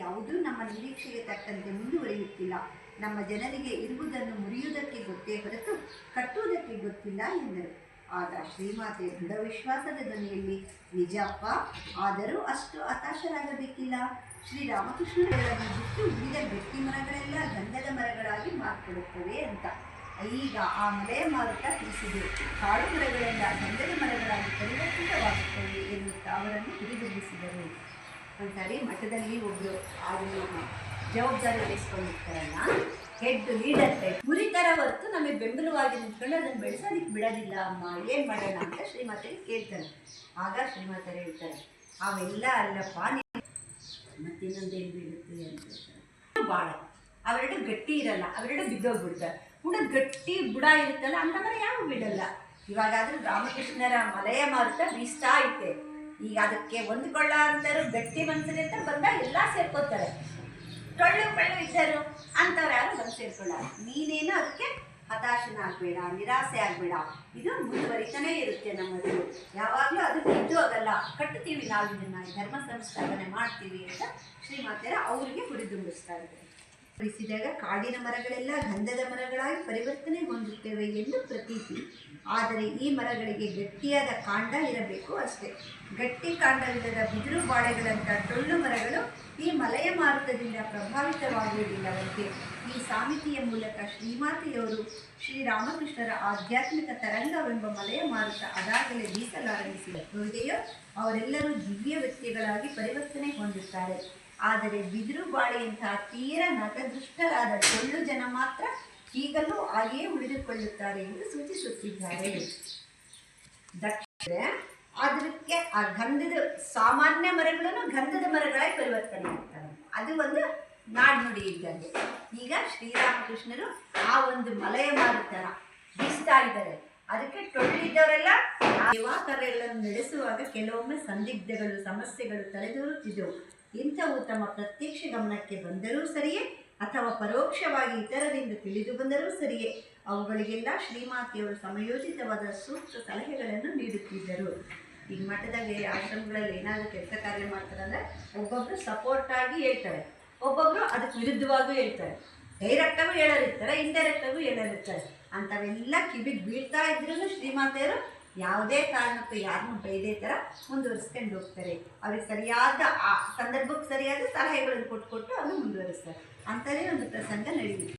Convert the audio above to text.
ಯಾವುದೂ ನಮ್ಮ ನಿರೀಕ್ಷೆಗೆ ತಕ್ಕಂತೆ ಮುಂದುವರಿಯುತ್ತಿಲ್ಲ. ನಮ್ಮ ಜನರಿಗೆ ಇರುವುದನ್ನು ಮುರಿಯುವುದಕ್ಕೆ ಗೊತ್ತೇ ಹೊರತು ಕಟ್ಟುವುದಕ್ಕೆ ಗೊತ್ತಿಲ್ಲ ಎಂದರು. ಆಗ ಶ್ರೀಮಾತೆ ದೃಢ ವಿಶ್ವಾಸದ ಧ್ವನಿಯಲ್ಲಿ, ನಿಜಪ್ಪ, ಆದರೂ ಅಷ್ಟು ಹತಾಶರಾಗಬೇಕಿಲ್ಲ. ಶ್ರೀರಾಮಕೃಷ್ಣಗಳನ್ನು ಬಿಟ್ಟು ಉಳಿದ ಗಟ್ಟಿ ಮರಗಳೆಲ್ಲ ಗಂಧದ ಮರಗಳಾಗಿ ಮಾರ್ಪಡುತ್ತವೆ ಅಂತ. ಈಗ ಆ ಮಲೆಯ ಮಾರುತ ತಿಳಿಸಿದೆ. ಕಾಡು ಮರಗಳೆಲ್ಲ ಗಂಧದ ಮರಗಳಾಗಿ ಪರಿವರ್ತಿತವಾಗುತ್ತವೆ ಎನ್ನುತ್ತಾ ಅವರನ್ನು ಹುರಿದುಂಬಿಸಿದರು. ಒಂದ್ಸಾರಿ ಮಠದಲ್ಲಿ ಒಬ್ಬರು ಅದನ್ನು ಜವಾಬ್ದಾರಿ ವಹಿಸ್ಕೊಂಡಿರ್ತಾರಲ್ಲ, ಹೆಡ್ ಲೀಡರ್ ಟೈಪ್ ಮುರಿತರ ಹೊರತು ನಮಗೆ ಬೆಂಬಲವಾಗಿ ನಿಂತ್ಕೊಂಡು ಅದನ್ನು ಬೆಳೆಸೋದಕ್ಕೆ ಬಿಡೋದಿಲ್ಲ ಅಮ್ಮ, ಏನು ಮಾಡೋಣ ಅಂತ ಶ್ರೀಮಾತೆಗೆ ಕೇಳ್ತಾರೆ. ಆಗ ಶ್ರೀಮಾತರು ಹೇಳ್ತಾರೆ, ಅವೆಲ್ಲ ಅಲ್ಲಪ್ಪ, ಮತ್ತಿನ್ನೊಂದೇನು ಬೀಳುತ್ತೆ ಅಂತ ಹೇಳ್ತಾರೆ. ಬಾಳ ಅವೆರಡು ಗಟ್ಟಿ ಇರಲ್ಲ, ಅವೆರಡು ಬಿದ್ದೋಗ್ಬಿಡ್ತಾರೆ. ಗಟ್ಟಿ ಬುಡ ಇರುತ್ತಲ್ಲ ಅಂತ ಮರ ಯಾವ ಬಿಡಲ್ಲ. ಇವಾಗಾದ್ರೂ ರಾಮಕೃಷ್ಣರ ಮಲೆಯ ಮಾರುತ ಬೀಸ್ತಾ ಐತೆ. ಈಗ ಅದಕ್ಕೆ ಹೊಂದ್ಕೊಳ್ಳ ಅಂತಾರು ಗಟ್ಟಿ ಮನಸ್ಸಿಗೆ ಅಂತ ಬಂದಾಗ ಎಲ್ಲ ಸೇರ್ಕೋತಾರೆ. ಟೊಳ್ಳು ಪಳ್ಳು ಇದ್ದರು ಅಂಥವ್ರು ಯಾರು ಬಂದು ಸೇರ್ಕೊಳ್ಳ. ನೀನೇನು ಅದಕ್ಕೆ ಹತಾಶನಾಗಬೇಡ, ನಿರಾಸೆ ಆಗಬೇಡ. ಇದು ಮುಂದುವರಿತಾನೇ ಇರುತ್ತೆ ನಮ್ಮದು. ಯಾವಾಗಲೂ ಅದು ಬಿದ್ದು ಹೋಗಲ್ಲ. ಕಟ್ಟುತ್ತೀವಿ ನಾವು, ಇದನ್ನು ಧರ್ಮ ಸಂಸ್ಥಾಪನೆ ಮಾಡ್ತೀವಿ ಅಂತ ಶ್ರೀಮಾತೆಯರ ಅವರಿಗೆ ಹುರಿದುಂಬಿಸ್ತಾ ಇದ್ದಾರೆ. ಪರಿಸಿದಾಗ ಕಾಡಿನ ಮರಗಳೆಲ್ಲ ಗಂಧದ ಮರಗಳಾಗಿ ಪರಿವರ್ತನೆ ಹೊಂದುತ್ತೇವೆ ಎಂದು ಪ್ರತೀತಿ. ಆದರೆ ಈ ಮರಗಳಿಗೆ ಗಟ್ಟಿಯಾದ ಕಾಂಡ ಇರಬೇಕು ಅಷ್ಟೇ. ಗಟ್ಟಿ ಕಾಂಡವಿಲ್ಲದ ಬಿದಿರು ಬಾಳೆಗಳಂಥ ಟೊಳ್ಳು ಮರಗಳು ಈ ಮಲೆಯ ಮಾರುತದಿಂದ ಪ್ರಭಾವಿತವಾಗುವುದಿಲ್ಲವಂತೆ. ಈ ಸಾಮಿತಿಯ ಮೂಲಕ ಶ್ರೀಮಾತೆಯವರು ಶ್ರೀರಾಮಕೃಷ್ಣರ ಆಧ್ಯಾತ್ಮಿಕ ತರಂಗವೆಂಬ ಮಲೆಯ ಮಾರುತ ಅದಾಗಲೇ ಬೀಸಲಾರಂಭಿಸಿದೆಯೋ ಅವರೆಲ್ಲರೂ ದಿವ್ಯ ವ್ಯಕ್ತಿಗಳಾಗಿ ಪರಿವರ್ತನೆ ಹೊಂದುತ್ತಾರೆ. ಆದರೆ ಬಿದಿರು ಬಾಳೆಯಂತಹ ತೀರ ನತದೃಷ್ಟರಾದ ಟೊಳ್ಳು ಜನ ಮಾತ್ರ ಈಗಲೂ ಹಾಗೆಯೇ ಉಳಿದುಕೊಳ್ಳುತ್ತಾರೆ ಎಂದು ಸೂಚಿಸುತ್ತಿದ್ದಾರೆ. ಅದಕ್ಕೆ ಆ ಗಂಧದ ಸಾಮಾನ್ಯ ಮರಗಳನ್ನು ಗಂಧದ ಮರಗಳಾಗಿ ಪರಿವರ್ತನೆ ಆಗ್ತಾರೆ. ಅದು ಒಂದು ನಾಡ್ನುಡಿ ಇದ್ದಂಗೆ. ಈಗ ಶ್ರೀರಾಮಕೃಷ್ಣರು ಆ ಒಂದು ಮಲೆಯ ಮಾರುತರ ಬೀಸ್ತಾ ಇದ್ದಾರೆ. ಅದಕ್ಕೆ ಟೊಳ್ಳಿದ್ದವರೆಲ್ಲ ಸೇವಾಕಾರ್ಯಗಳನ್ನು ನಡೆಸುವಾಗ ಕೆಲವೊಮ್ಮೆ ಸಂದಿಗ್ಧಗಳು, ಸಮಸ್ಯೆಗಳು ತಲೆದೋರುತ್ತಿದ್ದವು. ಇಂಥವು ತಮ್ಮ ಪ್ರತ್ಯಕ್ಷ ಗಮನಕ್ಕೆ ಬಂದರೂ ಸರಿಯೇ ಅಥವಾ ಪರೋಕ್ಷವಾಗಿ ಇತರರಿಂದ ತಿಳಿದು ಬಂದರೂ ಸರಿಯೇ ಅವುಗಳಿಗೆಲ್ಲ ಶ್ರೀಮಾತೆಯವರು ಸಮಯೋಚಿತವಾದ ಸೂಕ್ತ ಸಲಹೆಗಳನ್ನು ನೀಡುತ್ತಿದ್ದರು. ಈಗ ಮಠದಾಗ ಆಶ್ರಮಗಳಲ್ಲಿ ಏನಾದರೂ ಕೆಲಸ ಕಾರ್ಯ ಮಾಡ್ತಾರಂದ್ರೆ ಒಬ್ಬೊಬ್ಬರು ಸಪೋರ್ಟಾಗಿ ಹೇಳ್ತಾರೆ, ಒಬ್ಬೊಬ್ಬರು ಅದಕ್ಕೆ ವಿರುದ್ಧವಾಗೂ ಹೇಳ್ತಾರೆ. ಡೈರೆಕ್ಟಾಗೂ ಹೇಳೋರಿರ್ತಾರೆ, ಇಂಡೈರೆಕ್ಟಾಗೂ ಹೇಳೋರಿರ್ತಾರೆ. ಅಂಥವೆಲ್ಲ ಕಿವಿಗೆ ಬೀಳ್ತಾ ಇದ್ರೂ ಶ್ರೀಮಾತೆಯರು ಯಾವುದೇ ಕಾರಣಕ್ಕೂ ಯಾರನ್ನೂ ಬೈದೇ ಥರ ಮುಂದುವರಿಸ್ಕೊಂಡು ಹೋಗ್ತಾರೆ. ಅವ್ರಿಗೆ ಸರಿಯಾದ ಆ ಸಂದರ್ಭಕ್ಕೆ ಸರಿಯಾದ ಸಲಹೆಗಳನ್ನು ಕೊಟ್ಟು ಅದನ್ನು ಮುಂದುವರಿಸ್ತಾರೆ. ಅಂಥದೇ ಒಂದು ಪ್ರಸಂಗ ನಡೆಯುತ್ತೆ.